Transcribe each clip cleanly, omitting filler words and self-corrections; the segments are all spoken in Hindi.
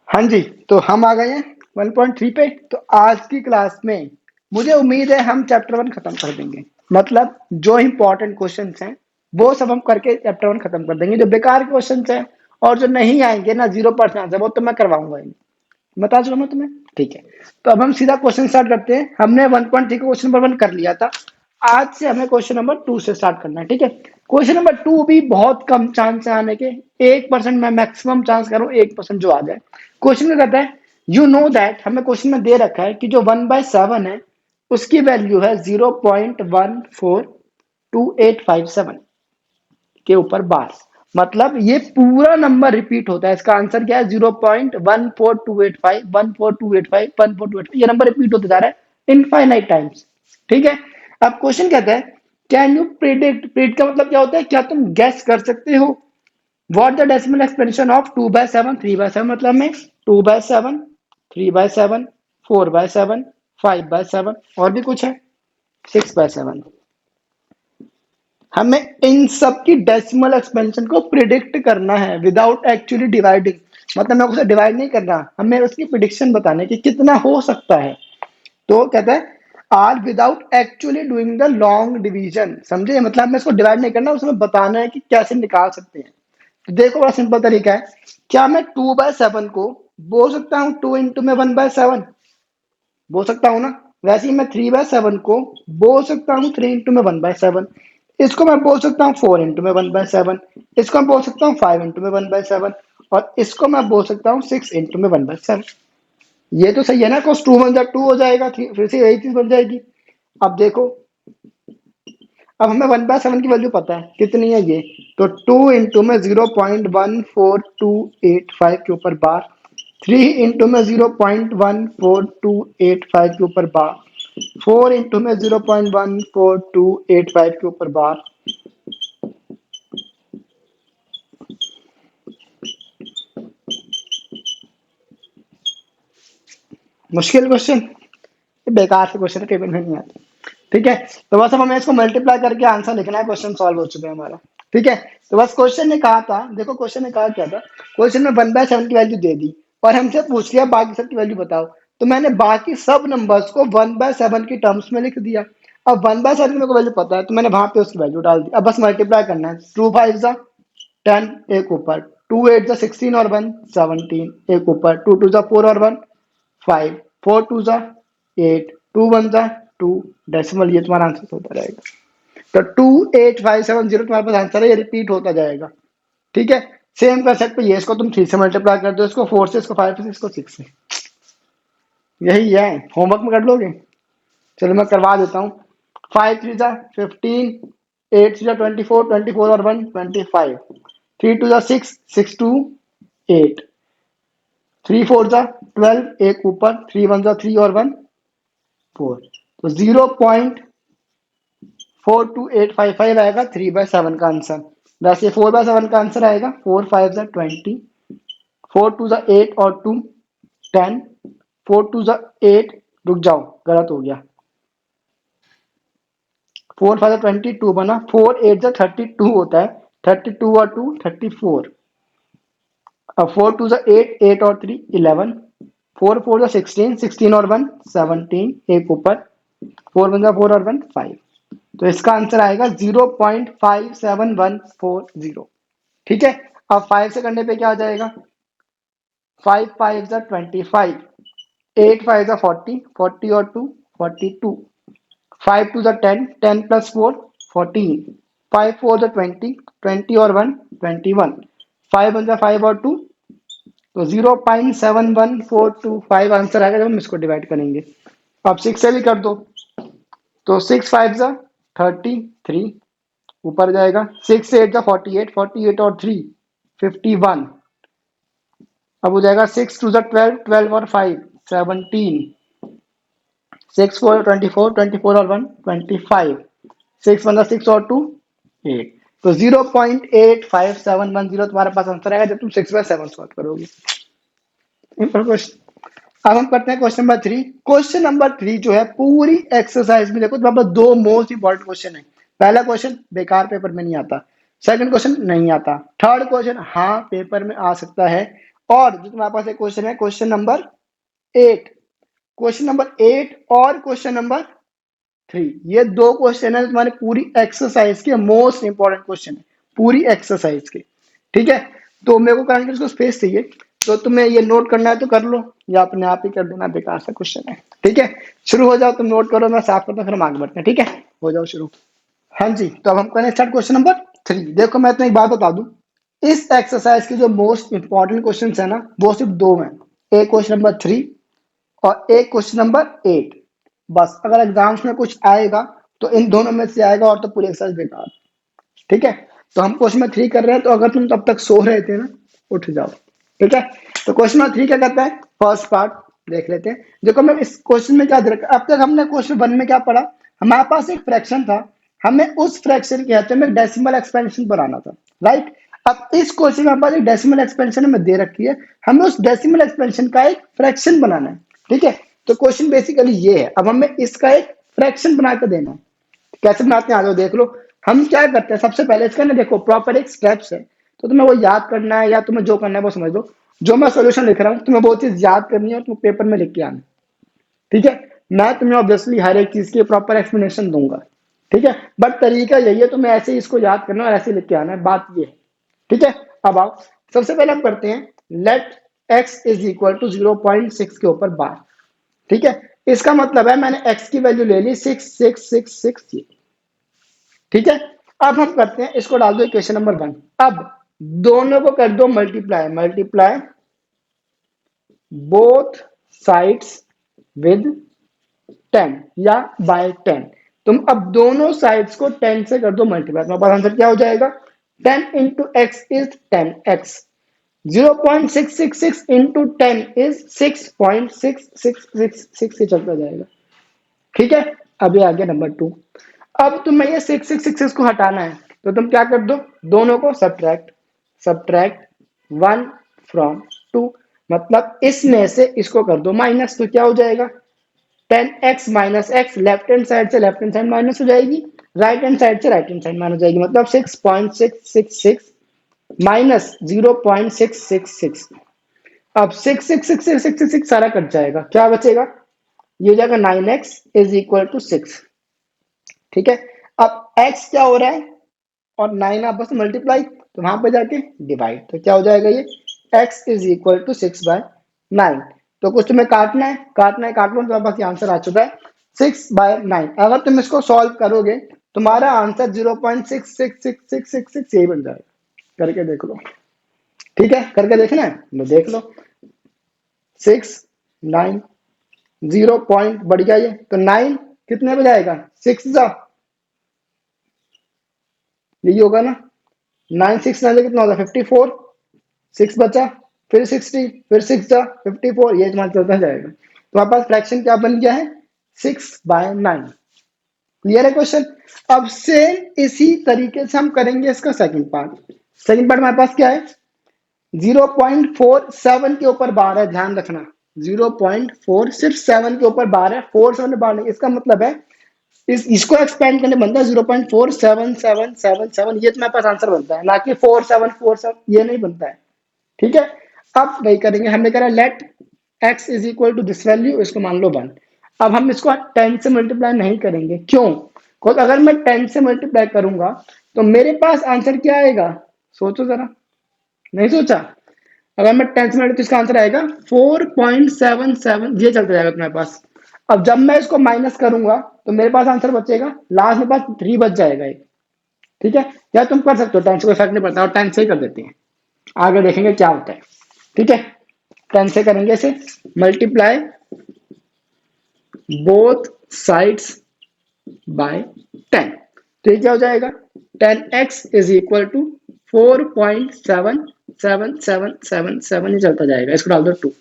हाँ जी, तो हम आ गए हैं 1.3 पे। तो आज की क्लास में मुझे उम्मीद है हम चैप्टर 1 खत्म कर देंगे। मतलब जो इंपॉर्टेंट क्वेश्चंस हैं वो सब हम करके चैप्टर 1 खत्म कर देंगे। जो बेकार के क्वेश्चंस हैं और जो नहीं आएंगे ना 0% आंसर, वो तो मैं करवाऊंगा ही नहीं। बता चुका मैं तुम्हें, ठीक है। तो अब हम सीधा क्वेश्चन स्टार्ट करते हैं। हमने 1.3 का क्वेश्चन नंबर 1 कर लिया था। आज से हमें क्वेश्चन नंबर 2 से स्टार्ट करना है, ठीक है। क्वेश्चन नंबर 2 भी बहुत कम चांस है आने के। 1% मैं मैक्सिमम चांस करूँ 1% जो आ जाए। क्वेश्चन में कहता है यू नो दैट, हमें क्वेश्चन में दे रखा है कि जो 1/7 है उसकी वैल्यू है 0.142857 के ऊपर बार। मतलब ये पूरा नंबर रिपीट होता है। इसका आंसर क्या है? 0.14285 14285 14285। ये नंबर रिपीट होते जा रहा है इनफाइनाइट टाइम्स, ठीक है। अब क्वेश्चन कहता है कैन यू प्रिडिक्ट। प्रिडिक्ट का मतलब क्या होता है? क्या तुम गैस कर सकते हो what the decimal expansion of 2/7 3/7। मतलब में 2/7 3/7 4/7 5/7 और भी कुछ है 6/7। हमें इन सब की डेसिमल एक्सपेंशन को प्रिडिक्ट करना है विदाउट एक्चुअली डिवाइडिंग। मतलब मैं उसे डिवाइड नहीं करना, हमें उसकी प्रिडिक्शन बताने की कितना हो सकता है। तो कहता है or without actually doing the long division. समझे? मतलब हमें इसको डिवाइड नहीं करना, उसमें बताना है कि कैसे निकाल सकते हैं। तो देखो बड़ा सिंपल तरीका है। क्या मैं 2/7 को बोल सकता हूँ 2 इंटू में 1/7? बोल सकता हूँ ना। वैसे ही मैं 3/7 को बोल सकता हूँ 3 इंटू में 1/7। इसको मैं बोल सकता हूँ 4 इंटू में 1/7। इसको मैं बोल सकता हूँ 5 इंटू में 1/7। और इसको मैं बोल सकता हूँ 6 इंटू में 1/7। ये तो सही है ना। cos 2 1 जा 2 हो जाएगा, फिर से यही चीज बन जाएगी। अब देखो, अब हमें 1/7 की वैल्यू पता है कितनी है ये। तो 2 इंटू में 0.14285 के ऊपर बार, 3 इंटू में 0.14285 के ऊपर बार, 4 इंटू में 0.14285 के ऊपर बार। मुश्किल क्वेश्चन, बेकार से क्वेश्चन पेपर में नहीं आते, ठीक है। तो बस अब हमें इसको मल्टीप्लाई करके आंसर लिखना है। क्वेश्चन सॉल्व हो चुका है हमारा, ठीक है। तो बस क्वेश्चन ने कहा था, देखो क्वेश्चन ने कहा क्या था। क्वेश्चन में 1/7 की वैल्यू दे दी और हमसे पूछ लिया बाकी सब की वैल्यू बताओ। तो मैंने बाकी सब नंबर्स को 1/7 की टर्म्स में लिख दिया। अब 1/7 की मेरे को वैल्यू पता है तो मैंने वहां पे उसकी वैल्यू डाल दी। अब बस मल्टीप्लाई करना है। 2 5 जा 10 एक ऊपर, 2 8 जा 16 और 1 17 एक ऊपर, 2 2 जा 4 और 1 5, 4 2 जा 8, 2 1 जा 2 डेसिमल। ये तुम्हारा आंसर होता रहेगा। तो 28570 तुम्हारे पास आंसर है। ये रिपीट होता जाएगा, ठीक है। सेम कंसेप्ट पे ये, इसको तुम 3 से मल्टीप्लाई कर दो, इसको 4 से, इसको 5 से, इसको 6 से। यही है। होमवर्क में कर लोगे? चलो मैं करवा देता हूँ। 5 3 जा 15, 8 3 जा 24, 24 और 1 25, 3 2 जा 6, 6 2 8, 3 4 जा 12 एक ऊपर, 3 1 जा 3 और 1 4। तो 0.42855 आएगा 3/7 का आंसर। वैसे 4/7 का आंसर आएगा 4 5 जा 20, 4 2 जा 8 और 2 10, 4 2 जा 8। रुक जाओ, गलत हो गया। 4 5 जा 22 बना, 4 8 जा 32 होता है। 32 और 2 34। अब 4 2 जा 8, 8 और 3 11, 4 4 जा 16, 16 और 1 17 एक ऊपर, 4 1 जा 4 और 1 5। तो इसका आंसर आएगा 0.57140, ठीक है। अब 5 से करने पे क्या आ जाएगा? 5 5 जा 25, 8 5 जा 40, 40 और 2 42, 5 2 जा 10, 10 प्लस 4 14, 5 4 जा 20, 20 और 1 21, 5 1 जा 5 और 2। तो 0.71425 आंसर आएगा जब हम इसको डिवाइड करेंगे। अब 6 से भी कर दो। तो 6 5 जा 33 ऊपर जाएगा, 6 8 जा 48, 48 और 3 51। अब हो जाएगा 6 2 जा 12, 12 और 5 17, 6 4 24, 24 और 1 25, 6 1 6 और 2 8। तो 0.85710 तुम्हारे पास आंसर आएगा जब तुम 6/7 सॉल्व करोगे। Simple question. अब हम करते हैं क्वेश्चन नंबर 3। क्वेश्चन नंबर 3 जो है पूरी एक्सरसाइज में देखो तो दो मोस्ट इंपॉर्टेंट क्वेश्चन है। पहला क्वेश्चन बेकार पेपर में नहीं आता, सेकंड क्वेश्चन नहीं आता, थर्ड क्वेश्चन हाँ पेपर में आ सकता है और जो तुम्हारे पास एक क्वेश्चन है, क्वेश्चन नंबर 8, क्वेश्चन नंबर 8 और क्वेश्चन नंबर 3, ये दो क्वेश्चन है तुम्हारी पूरी एक्सरसाइज के मोस्ट इंपॉर्टेंट क्वेश्चन है, पूरी एक्सरसाइज के। ठीक है, तो मेरे को करंट इसको स्पेस चाहिए, तो तुम्हें ये नोट करना है तो कर लो, या अपने आप ही कर देना, बेकार सा क्वेश्चन है। ठीक है, शुरू हो जाओ, तुम नोट करो, मैं साफ करता हूँ, फिर हम आगे बढ़ते हैं। ठीक है, हो जाओ शुरू। हाँ जी, तो अब हम करें स्टार्ट क्वेश्चन नंबर 3। देखो मैं तुम्हें एक बात बता दूं, इस एक्सरसाइज के जो मोस्ट इंपॉर्टेंट क्वेश्चन है ना, वो सिर्फ दो हैं, एक क्वेश्चन नंबर 3 और एक क्वेश्चन नंबर 8। बस अगर एग्जाम्स में कुछ आएगा तो इन दोनों में से आएगा, और तो पूरी एक्सरसाइज बेकार। ठीक है, तो हम क्वेश्चन नंबर 3 कर रहे हैं, तो अगर तुम तब तक सो रहे थे ना, उठ जाओ। ठीक है, तो क्वेश्चन नंबर 3 क्या कहता है, फर्स्ट पार्ट देख लेते हैं। देखो मैं इस क्वेश्चन में क्या दे रखा, अब तक हमने क्वेश्चन 1 में क्या पढ़ा, हमारे पास एक फ्रैक्शन था, हमें उस फ्रैक्शन के हेतु में डेसिमल एक्सपेंशन बनाना था, राइट। अब इस क्वेश्चन में हमारे पास एक डेसिमल एक्सपेंशन हमें दे रखी है, हमें उस डेसिमल एक्सपेंशन का एक फ्रैक्शन बनाना है। ठीक है, तो क्वेश्चन बेसिकली ये है, अब हमें इसका एक फ्रैक्शन बना कर देना है। कैसे बनाते हैं आ जाओ देख लो। हम क्या करते हैं, सबसे पहले इसका ना देखो प्रॉपर एक स्टेप्स है, तो तुम्हें वो याद करना है, या तुम्हें जो करना है वो समझ लो। जो मैं सॉल्यूशन लिख रहा हूँ तुम्हें वो चीज याद करनी है और तुम्हें पेपर में लिख के आना। ठीक है, मैं तुम्हें ऑब्वियसली हर एक चीज की प्रॉपर एक्सप्लेनेशन दूंगा। ठीक है, बट तरीका यही है, तुम्हें ऐसे ही इसको याद करना और ऐसे ही लिख के आना है, बात ये है। ठीक है, अब आओ सबसे पहले हम करते हैं, let x is equal to 0.6 के ऊपर बार। ठीक है, इसका मतलब है मैंने x की वैल्यू ले ली 6666। ठीक है, अब हम करते हैं, इसको डाल दो इक्वेशन नंबर 1। अब दोनों को कर दो multiply, multiply both sides with 10 या बाय 10। तुम अब दोनों साइड्स को 10 से कर दो मल्टीप्लाई, तुम्हारे पास आंसर क्या हो जाएगा, 10 into x is 10x, 0.666 into 10 is 6.6666 से चलता जाएगा। ठीक है, अभी आ गया नंबर 2। अब तुम्हें ये 666 को हटाना है, तो तुम क्या कर दो, दोनों को सब्ट्रैक्ट, सब्ट्रैक्ट 1 फ्रॉम 2, मतलब इसमें से इसको कर दो माइनस, तो क्या हो जाएगा 10x minus x, left hand side से लेफ्ट हैंड साइड माइनस हो जाएगी, राइट हैंड साइड से राइट हैंड साइड माइनस हो जाएगी, मतलब 6.666 माइनस 0.666। अब 66666 सारा कट जाएगा, क्या बचेगा, ये हो जाएगा 9x इज इक्वल टू 6। ठीक है, अब x क्या हो रहा है और 9 आपस में मल्टीप्लाई, तो वहां पर जाके डिवाइड, तो क्या हो जाएगा ये x इज इक्वल टू 6/9। तो कुछ तुम्हें काटना है, काटना है काट लो, तुम्हारे पास आंसर आ चुका है 6/9। अगर तुम इसको सॉल्व करोगे तुम्हारा आंसर 0.66666 यही बन जाएगा, करके देख लो। ठीक है, करके देखना है तो देख लो, 6 9 0 पॉइंट बढ़ गया ये, तो 9 कितने पे जाएगा, 6 जा, यही होगा ना, 9 6 9 कितना होगा 54, 6 बचा, फिर 60, फिर 6 जा 54, ये तुम्हारा चलता जाएगा। तुम्हारे पास फ्रैक्शन क्या बन गया है 6/9। क्लियर है क्वेश्चन। अब सेम इसी तरीके से हम करेंगे इसका सेकंड पार्ट। सेकंड पार्ट हमारे पास क्या है, 0.47 के ऊपर बार है, ध्यान रखना 0.4 सिर्फ 7 के ऊपर बार है, 4 7 बार नहीं, इसका मतलब है इसको एक्सपेंड करने बनता है 0.4777, ये तुम्हारे पास आंसर बनता है, ना कि 4747, ये नहीं बनता है। ठीक है, अब वही करेंगे, हमने करा let x is equal to this value, इसको मान लो 1। अब हम इसको 10 से मल्टीप्लाई नहीं करेंगे, क्यों, क्योंकि अगर मैं 10 से मल्टीप्लाई करूंगा तो मेरे पास आंसर क्या आएगा, सोचो जरा, नहीं सोचा, अगर मैं 10 से मल्टीप्लाई तो इसका आंसर आएगा 4.77, ये चलता जाएगा तुम्हारे पास। अब जब मैं इसको माइनस करूंगा तो मेरे पास आंसर बचेगा, लास्ट में पास 3 बच जाएगा एक। ठीक है, या तुम कर सकते हो, 10 से कोई फर्क नहीं पड़ता, और 10 से ही कर देते हैं, आगे देखेंगे क्या होता है। ठीक है, 10 से करेंगे इसे मल्टीप्लाई बोथ साइड्स बाय 10, तो ये क्या हो जाएगा 10x इज इक्वल टू 4.7777 ही चलता जाएगा, इसको डाल दो 2,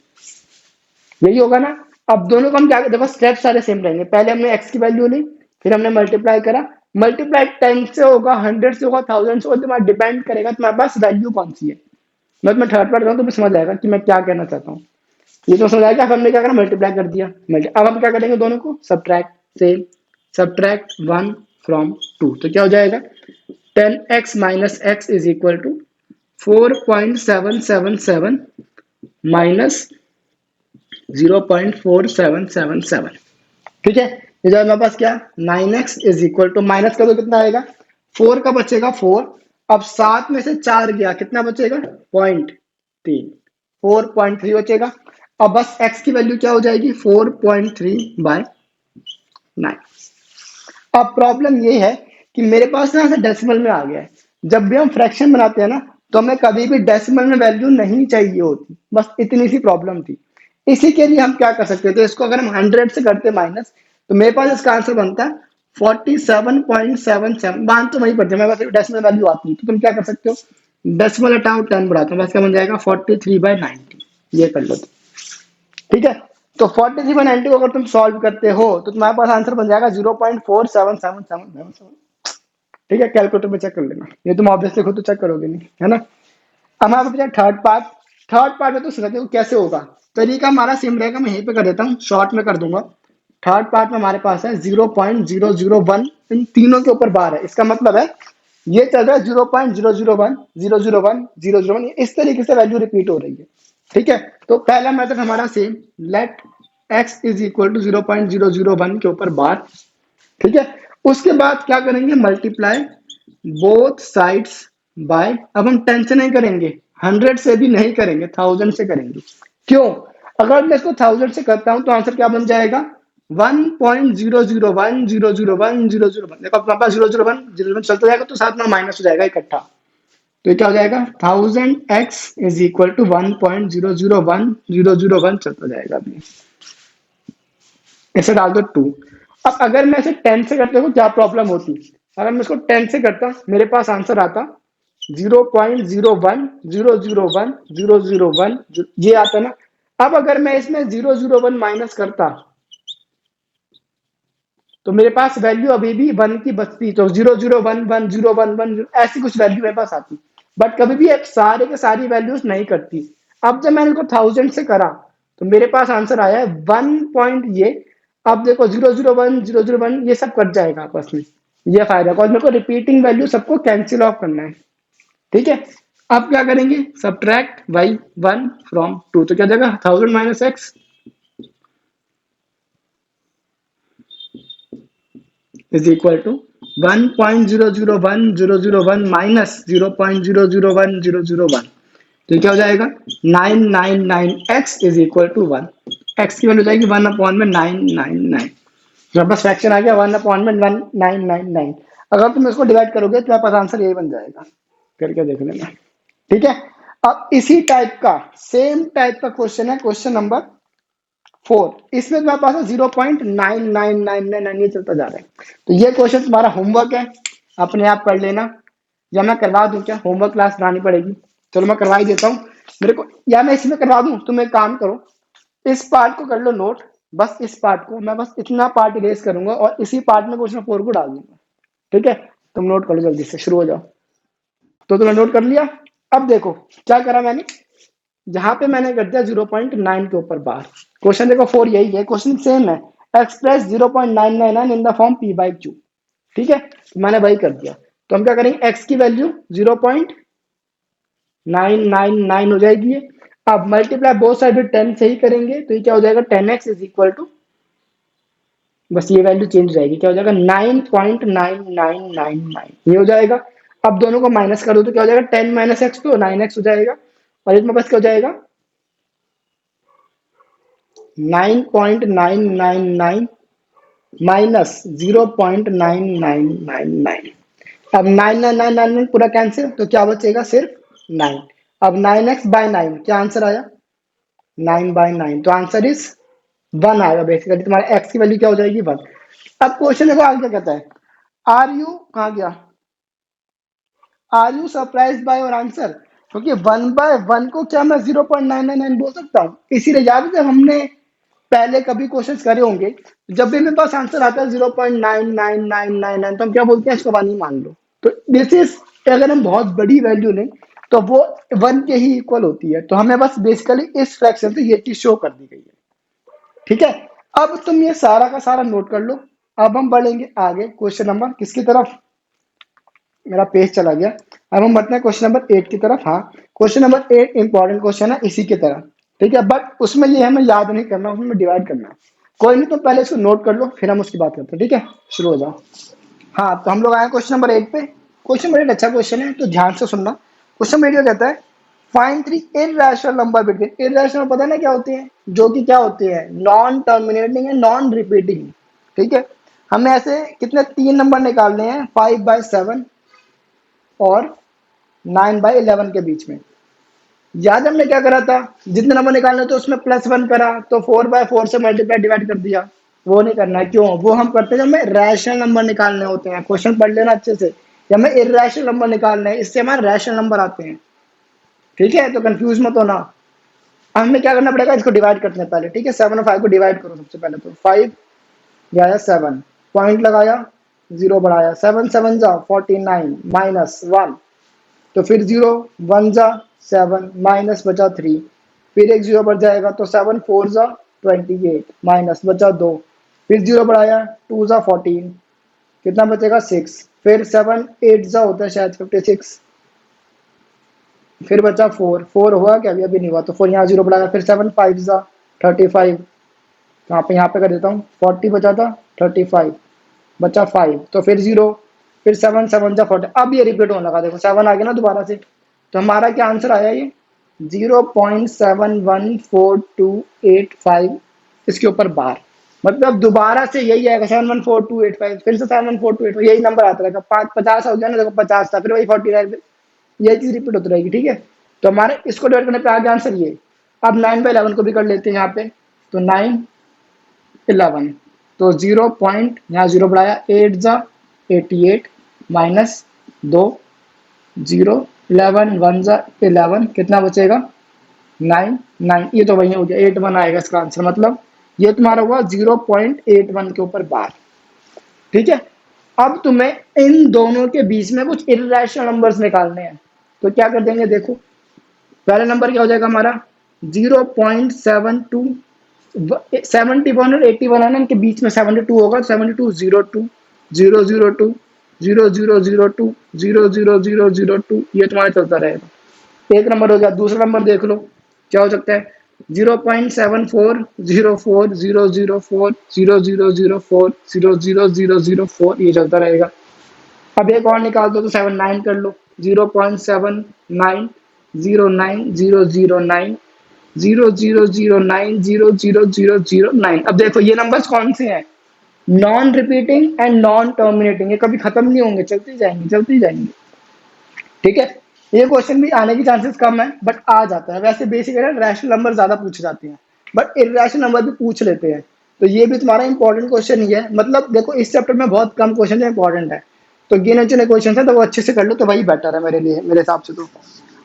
यही होगा ना। अब दोनों को हम क्या, देखो स्टेप सारे सेम रहेंगे, पहले हमने x की वैल्यू ली, फिर हमने मल्टीप्लाई करा, मल्टीप्लाई 10 से होगा, 100 से होगा, 1000 से होगा, तुम्हारा डिपेंड करेगा तुम्हारे पास वैल्यू कौन सी है। मैं तुम्हें थर्ड पार्ट तो समझ आएगा कि मैं क्या कहना चाहता हूँ, ये तो समझ आएगा। अब हमने क्या करा, मल्टीप्लाई कर दिया, अब हम क्या करेंगे, दोनों को सब्ट्रैक्ट, से सब्ट्रैक्ट 1 फ्रॉम 2, तो क्या हो जाएगा 10x minus x is equal to 4.777 minus 0.4777। ठीक है, ये जो हमारे पास क्या, 9x is equal to, minus कर दो कितना आएगा, 4 का बचेगा 4। अब 7 में से 4 गया, कितना बचेगा, 0.3, 4.3 बचेगा। अब बस x की वैल्यू क्या हो जाएगी, 4.3/9। अब प्रॉब्लम ये है कि मेरे पास ना डेसिमल में आ गया है। जब भी हम फ्रैक्शन बनाते हैं ना, तो हमें कभी भी डेसिमल में वैल्यू नहीं चाहिए होती, बस इतनी सी प्रॉब्लम थी। इसी के लिए हम क्या कर सकते थे, इसको अगर हम 100 से करते माइनस, तो मेरे पास इसका आंसर बनता है 47.77। मान तो वही पड़ते, मेरे पास डेसिमल वैल्यू आती है, तो तुम क्या कर सकते हो, डेसिमल हटाओ 10 बढ़ाता हूँ, बस क्या बन जाएगा 43/90। ये कर लो तुम। ठीक है, तो 43/90 को अगर तुम सॉल्व करते हो तो तुम्हारे पास आंसर बन जाएगा 0.477777। ठीक है, कैलकुलेटर में चेक कर लेना, ये तुम ऑब्वियसली खुद तो चेक करोगे नहीं, है ना। अब हमारे पास थर्ड पार्ट। थर्ड पार्ट में तो समझते हो कैसे होगा, तरीका हमारा सेम रहेगा, मैं यहीं पे कर देता हूँ, शॉर्ट में कर दूंगा। थर्ड पार्ट में हमारे पास है 0.001, इन तीनों के ऊपर बार है, इसका मतलब है ये चल रहा है 0.001 001 001, इस तरीके से वैल्यू रिपीट हो रही है। ठीक है, तो पहला मेथड हमारा same, let x is equal to 0.001 के ऊपर बार। ठीक है, उसके बाद क्या करेंगे, मल्टीप्लाई बोथ साइड्स बाय, अब हम 10 से नहीं करेंगे, 100 से भी नहीं करेंगे, 1000 से करेंगे। क्यों, अगर मैं इसको 1000 से करता हूं तो आंसर क्या बन जाएगा, 1.001001001। देखो अपने पास 001 चलता जाएगा तो साथ में माइनस हो जाएगा इकट्ठा, तो क्या हो जाएगा 1000x इज इक्वल टू 1.001001001 चलता जाएगा अभी। ऐसे डाल दो 2। अब अगर मैं इसे 10 से करते हो क्या प्रॉब्लम होती, अगर मैं इसको 10 से करता मेरे पास आंसर आता 0.01001001001, ये आता ना। अब अगर मैं इसमें 001 माइनस करता तो मेरे पास वैल्यू अभी भी 1 की बचती, तो 0011011 ऐसी कुछ वैल्यू मेरे पास आती, बट कभी भी सारे के सारी वैल्यूज नहीं करती। अब जब मैंने इनको 1000 से करा तो मेरे पास आंसर आया है 1 पॉइंट ये। अब देखो 001 ये सब कट जाएगा आपस में, ये फायदा, और मेरे को रिपीटिंग वैल्यू सबको कैंसिल ऑफ करना है। ठीक है, अब क्या करेंगे, सब्ट्रैक्ट बाई 1 फ्रॉम 2, तो क्या जाएगा 1000 minus x is equal to 1.001001001 minus 0.001001001, तो क्या हो जाएगा 999x is equal to 1। X की वैल्यू जाएगी 1 अपॉन में 999, जब बस फ्रैक्शन आ गया 1 अपॉन में 1999। अगर तुम इसको डिवाइड करोगे तो आपका आंसर यही बन जाएगा, करके देख लेना। ठीक है, अब इसी टाइप का सेम टाइप का क्वेश्चन है, क्वेश्चन नंबर 4, इसमें तुम्हारे पास 0.99999 ये चलता जा रहा है। तो ये क्वेश्चन तुम्हारा होमवर्क है, अपने आप कर लेना, या मैं करवा दूं, क्या होमवर्क क्लास बनानी पड़ेगी, चलो मैं करवा ही देता हूँ मेरे को, या मैं इसमें करवा दूं, तुम एक काम करो, इस पार्ट को कर लो नोट, बस इस पार्ट को, मैं बस इतना पार्ट इरेज करूंगा और इसी पार्ट में क्वेश्चन 4 को डाल दूंगा। ठीक है, तुम नोट कर लो, जल्दी से शुरू हो जाओ। तो तुमने नोट कर लिया। अब देखो क्या करा मैंने, जहां पे मैंने कर दिया 0.9 के ऊपर बार, क्वेश्चन देखो 4 यही है, क्वेश्चन सेम है, express 0.999 in the form p/q। ठीक है, तो मैंने वही कर दिया, तो हम क्या करेंगे, x की वैल्यू 0.999 हो जाएगी। अब मल्टीप्लाई बोथ साइड 10 से ही करेंगे, तो ये क्या हो जाएगा 10x इज इक्वल टू, बस ये वैल्यू चेंज रहेगी, क्या हो जाएगा 9.9999, ये हो जाएगा। अब दोनों को माइनस कर दो तो क्या हो जाएगा 10 माइनस एक्स, तो 9x हो जाएगा, और इसमें बस क्या हो जाएगा 9.999 माइनस 0.9999। अब 9999 पूरा कैंसिल, तो क्या बचेगा सिर्फ 9। अब 9x/9 क्या आंसर आया, 9/9, तो आंसर इज 1 आएगा बेसिकली, तुम्हारा x की वैल्यू क्या हो जाएगी 1। अब क्वेश्चन देखो आगे क्या कहता है, आर यू कहाँ गया, are you surprise by your answer, क्योंकि 1/1 को क्या मैं 0.999 बोल सकता हूँ, इसीलिए याद है जब हमने पहले कभी क्वेश्चंस करे होंगे, जब भी मेरे पास आंसर आता है 0.99999, तो हम क्या बोलते हैं, इसको 1 ही मान लो। तो दिस इज, अगर हम बहुत बड़ी वैल्यू लें तो वो 1 के ही इक्वल होती है, तो हमें बस बेसिकली इस फ्रैक्शन से ये चीज शो कर दी गई है। ठीक है, अब तुम ये सारा का सारा नोट कर लो। अब हम बढ़ेंगे आगे क्वेश्चन नंबर किसकी तरफ, मेरा पेज चला गया, अब हम बढ़ते हैं क्वेश्चन नंबर 8 की तरफ। हाँ, क्वेश्चन नंबर 8 इंपॉर्टेंट क्वेश्चन है इसी की तरह, ठीक है, बट उसमें ये हमें याद नहीं करना, उसमें डिवाइड करना है। कोई नहीं, तो पहले इसको नोट कर लो, फिर हम उसकी बात करते हैं, ठीक है। शुरू हो जाओ। हाँ, तो हम लोग आए क्वेश्चन नंबर 8 पे। क्वेश्चन नंबर 8 अच्छा क्वेश्चन है, तो ध्यान से सुनना। क्वेश्चन नंबर 8 क्या कहता है, find three irrational number between. Irrational पता है ना क्या होती है, जो कि क्या होती है, नॉन टर्मिनेटिंग है, नॉन रिपीटिंग, ठीक है। हमें ऐसे कितने 3 नंबर निकालने हैं, 5/7 और 9/11 के बीच में। याद हमने क्या करा था, जितने नंबर निकालने थे उसमें +1 करा, तो 4/4 से मल्टीप्लाई डिवाइड कर दिया। वो नहीं करना है, क्यों, वो हम करते हैं जब हमें रैशनल नंबर निकालने होते हैं। क्वेश्चन पढ़ लेना अच्छे से, जब हमें इर्रेशनल नंबर निकालने हैं, इससे हमारे रैशनल नंबर आते हैं, ठीक है, तो कंफ्यूज मत होना। हमें क्या करना पड़ेगा, इसको डिवाइड करते हैं पहले, ठीक है। 7 और 5 को डिवाइड करो सबसे पहले, तो 5 गया 7, पॉइंट लगाया, 0 बढ़ाया, 7 7 जा 49 -1, तो फिर 0 1 जा 7 माइनस बचा 3, फिर एक 0 बढ़ जाएगा, तो 7 4 जा 28 माइनस बचा 2, फिर 0 बढ़ाया, 2 जा 14, कितना बचेगा 6, फिर 7 8 जा होता है शायद 56, फिर बचा 4 4 हुआ क्या, अभी नहीं हुआ, तो 4 यहाँ 0 बढ़ाया, फिर 7 5 जा 35, यहाँ पे कर देता हूँ, 40 बचा था, 35 बचा 5, तो फिर 0, फिर 7 7 जा 40। अब ये रिपीट होने लगा, देखो 7 आ गया ना दोबारा से, तो हमारा क्या आंसर आया, ये 0.714285 इसके ऊपर बार, मतलब दोबारा से यही आएगा 714285, फिर से 714285, यही नंबर आता रहेगा। 50 हो गया ना, देखो 50 था, फिर वही 49, यही चीज रिपीट होती रहेगी, ठीक है। तो हमारे इसको डिवाइड करने पे आ गया आंसर ये। अब 9/11 को भी कर लेते हैं यहाँ पे, तो 9 11, तो 0 पॉइंट यहाँ 0 बढ़ाया, 8 जा 88 माइनस 2, 0 11 1 जा 11, कितना बचेगा 9 9, ये तो वही हो गया, 81 आएगा इसका आंसर, मतलब ये तुम्हारा हुआ 0.81 के ऊपर बार, ठीक है। अब तुम्हें इन दोनों के बीच में कुछ इर्रेशनल नंबर्स निकालने हैं, तो क्या कर देंगे, देखो पहला नंबर क्या हो जाएगा हमारा 0.72, 71 और 81 है ना, इनके बीच में 72 होगा, 72 02 002 0002 00002, ये तुम्हारा चलता रहेगा। एक नंबर हो गया। दूसरा नंबर देख लो क्या हो सकता है, 0.7404040004 ये चलता रहेगा। अब एक और निकाल दो, तो 79 कर लो, 0.7909009009 000900009। अब देखो ये नंबर्स कौन से हैं, non repeating and non terminating, ये कभी खत्म नहीं होंगे, चलते जाएंगे चलते ही जाएंगे, ठीक है। ये क्वेश्चन भी आने की चांसेस कम है, बट आ जाता है। वैसे बेसिक है ना, रैशनल नंबर ज्यादा पूछे जाते हैं, बट इर्रेशनल नंबर भी पूछ लेते हैं, तो ये भी तुम्हारा इंपॉर्टेंट क्वेश्चन ही है। मतलब देखो इस चैप्टर में बहुत कम क्वेश्चन है इंपॉर्टेंट है, तो गिने चुने क्वेश्चन है, तो वो अच्छे से कर लो, तो वही बेटर है मेरे लिए, मेरे हिसाब से तो।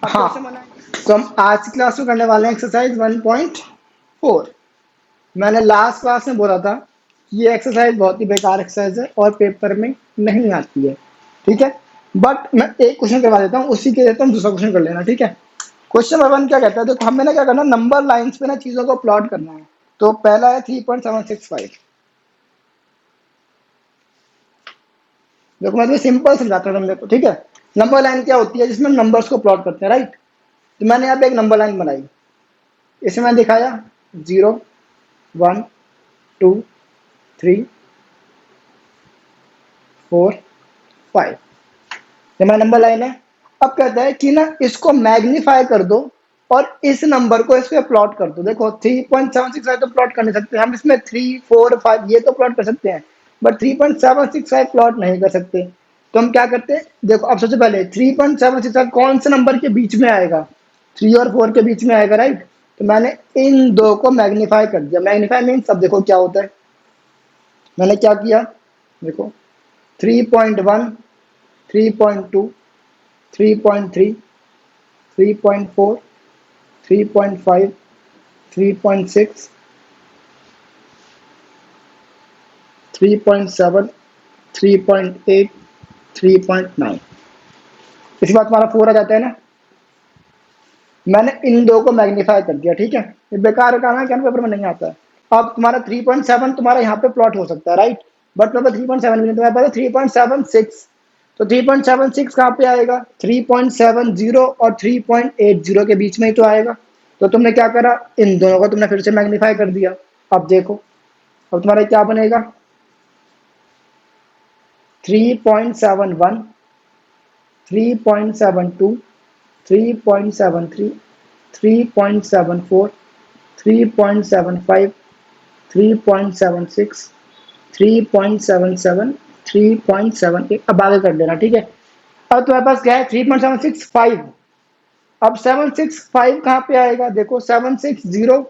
हाँ, तो हम आज की क्लास में करने वाले हैं एक्सरसाइज 1.4। मैंने लास्ट क्लास में बोला था कि ये एक्सरसाइज बहुत ही बेकार एक्सरसाइज है और पेपर में नहीं आती है, ठीक है। बट मैं एक क्वेश्चन करवा देता हूँ, उसी के देता हूँ, दूसरा क्वेश्चन कर लेना, ठीक है। क्वेश्चन नंबर 1 क्या कहता है, देखो हमें ना क्या करना, नंबर लाइंस पे ना चीजों को प्लॉट करना है। तो पहला है 3.765, देखो मैं तो सिंपल समझाता हूँ तुम, देखो ठीक है। नंबर लाइन क्या होती है, जिसमें नंबर्स को प्लॉट करते हैं, राइट। तो मैंने यहाँ पे एक नंबर लाइन बनाई, इसमें मैं दिखाया 0 1 2 3 4 5, ये मेरा नंबर लाइन है। अब कहता है कि ना इसको मैग्नीफाई कर दो और इस नंबर को इस पे प्लॉट कर दो। देखो 3.765 तो प्लॉट कर नहीं सकते हम, इसमें 3 4 5 ये तो प्लॉट कर सकते हैं, बट 3.765 प्लॉट नहीं कर सकते। तो हम क्या करते हैं, देखो अब सबसे पहले 3.765 कौन से नंबर के बीच में आएगा, 3 और 4 के बीच में आएगा, राइट। तो मैंने इन दो को मैग्नीफाई कर दिया। मैग्नीफाई मीन्स अब देखो क्या होता है, मैंने क्या किया, देखो 3.1 3.2 3.3 3.4 3.5 3.6 3.7 3.8 3.9, इसी बात हमारा 4 आ जाता है ना। मैंने इन दो को मैग्नीफाई कर दिया, ठीक है। ये बेकार काम है, क्या पेपर में नहीं आता है। अब तुम्हारा 3.7 तुम्हारा यहाँ पे प्लॉट हो सकता है, राइट, बट मेरे पास 3.7 भी नहीं, तुम्हारे पास 3.76 तो 3.76 कहाँ पे आएगा, 3.70 और 3.80 के बीच में ही तो आएगा। तो तुमने क्या करा, इन दोनों को तुमने फिर से मैग्नीफाई कर दिया। अब देखो, अब तुम्हारा क्या बनेगा, 3.71, 3.72, 3.73, 3.74, 3.75, 3.76, 3.77, 3.78। अब आगे कर लेना, ठीक है। अब तुम्हारे पास क्या है, 3.765। अब 765 कहाँ पे आएगा, देखो 760,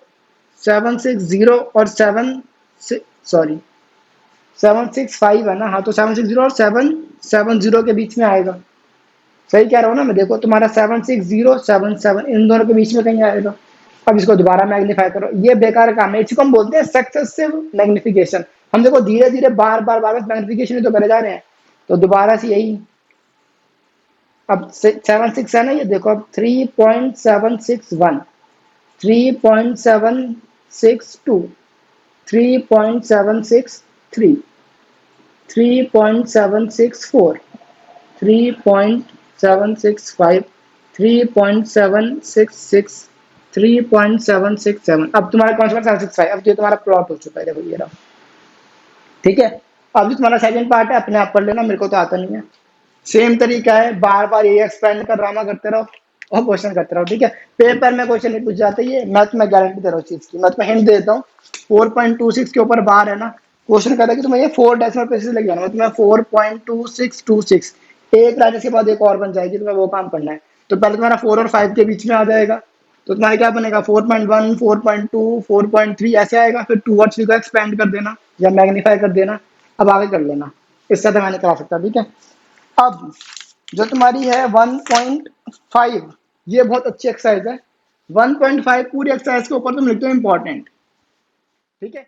760 और 765 है ना, हाँ, तो 760 और 770 के बीच में आएगा। सही कह रहा हूँ ना मैं, देखो तुम्हारा 76077 इन दोनों के बीच में कहीं आएगा। अब इसको दोबारा मैग्नीफाई करो, ये बेकार काम है, इसको हम बोलते हैं सक्सेसिव मैग्निफिकेशन। हम देखो धीरे धीरे बार बार बार मैग्निफिकेशन ही तो करे जा रहे हैं। तो दोबारा से यही, अब 76 है ना, ये देखो अब 3.761, 3.762, 3.763, 3.764, 3.765, 3.766, 3.767। अब तुम्हारा कौन सा 765, अब तो तुम्हारा प्लॉट हो चुका है, देखो ये रहा। ठीक है, अब जो तुम्हारा सेकंड पार्ट है अपने आप पढ़ लेना, मेरे को तो आता नहीं है। सेम तरीका है, बार बार ये एक्सपेंड का ड्रामा करते रहो और क्वेश्चन करते रहो, ठीक है। पेपर में क्वेश्चन नहीं पूछ जाते, ये मैं तुम्हें गारंटी दे रहा हूँ चीज की, मैं तुम्हें हिंट देता हूँ। 4.26 के ऊपर बार है ना, क्वेश्चन कहता है कि तुम्हें ये 4 डेसिमल प्लेसेस लग जाना, मैं तुम्हें 4.2626 एक राज्य के बाद एक और बन जाएगी, तुम्हें वो काम करना है। तो पहले तुम्हारा 4 और 5 के बीच में आ जाएगा, तो तुम्हारा क्या बनेगा, 4.1, 4.2, 4.3 ऐसे आएगा। फिर 2 और 3 को एक्सपेंड कर देना या मैग्नीफाई कर देना। अब आगे कर लेना, इससे तो मैं नहीं करा सकता, ठीक है। अब जो तुम्हारी है 1.5, ये बहुत अच्छी एक्सरसाइज है। 1.5 पूरी एक्सरसाइज के ऊपर तुम लिखते हो इंपॉर्टेंट, ठीक है।